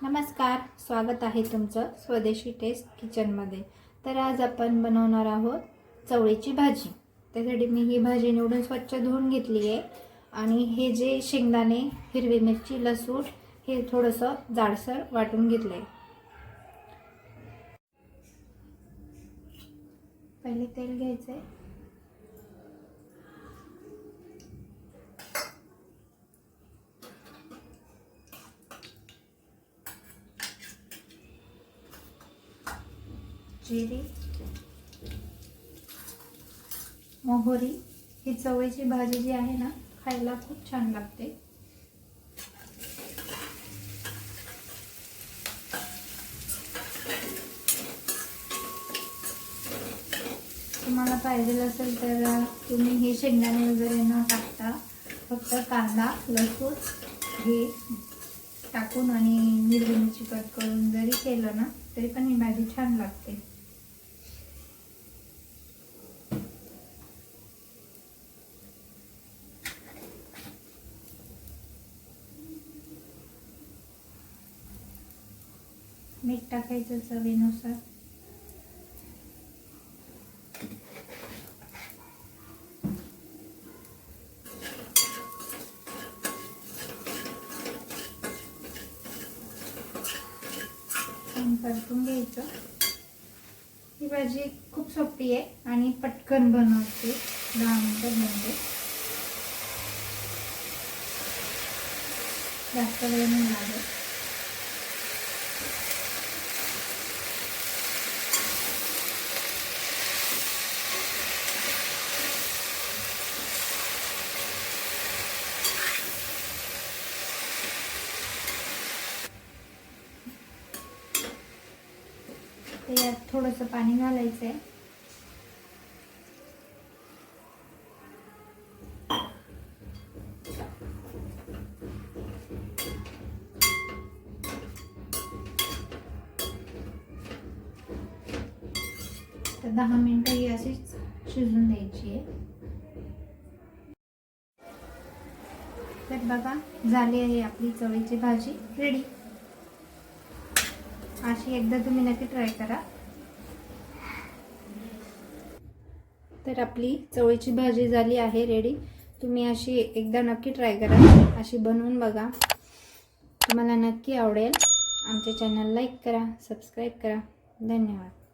नमस्कार, स्वागत आहे तुमचं स्वदेशी टेस्ट किचनमध्ये। तर आज आपण बनवणार आहोत चवळीची भाजी। त्यासाठी मी ही भाजी निवडून स्वच्छ धुवून घेतली आहे आणि हे जे शेंगदाणे, हिरवी मिरची, लसूण हे थोडंसं जाडसर वाटून घेतले। पहिले तेल घ्यायचे, जिरे, मोहरी। ही चवळीची भाजी जी आहे ना, खायला खूप छान लागते। तुम्हाला पाहिजे असेल तर तुम्ही हे शेंगदाणे वगैरे न टाकता फक्त कांदा, लसूण हे टाकून आणि हिरवी मिरची कट करून जरी केलं ना तरी पण ही भाजी छान लागते। मीठ टाकायचं चवीनुसार। परतून घ्यायचं। ही भाजी खूप सोपी आहे आणि पटकन बनवते, 10 मिनिटं बनते, जास्त वेळ नाही लागत। यात थोडंसं पाणी घालायचं आहे। तर 10 मिनिटं ही अशीच शिजून द्यायची आहे। तर बघा, झाली आहे आपली चवळीची भाजी रेडी। अशी एकदा तुम्ही नक्की ट्राय करा। तर आपली चवळीची भाजी झाली आहे रेडी। तुम्ही अशी एकदा नक्की ट्राय करा, अशी बनवून बघा, तुम्हाला नक्की आवडेल। आमचे चॅनल लाईक करा, सबस्क्राईब करा। धन्यवाद।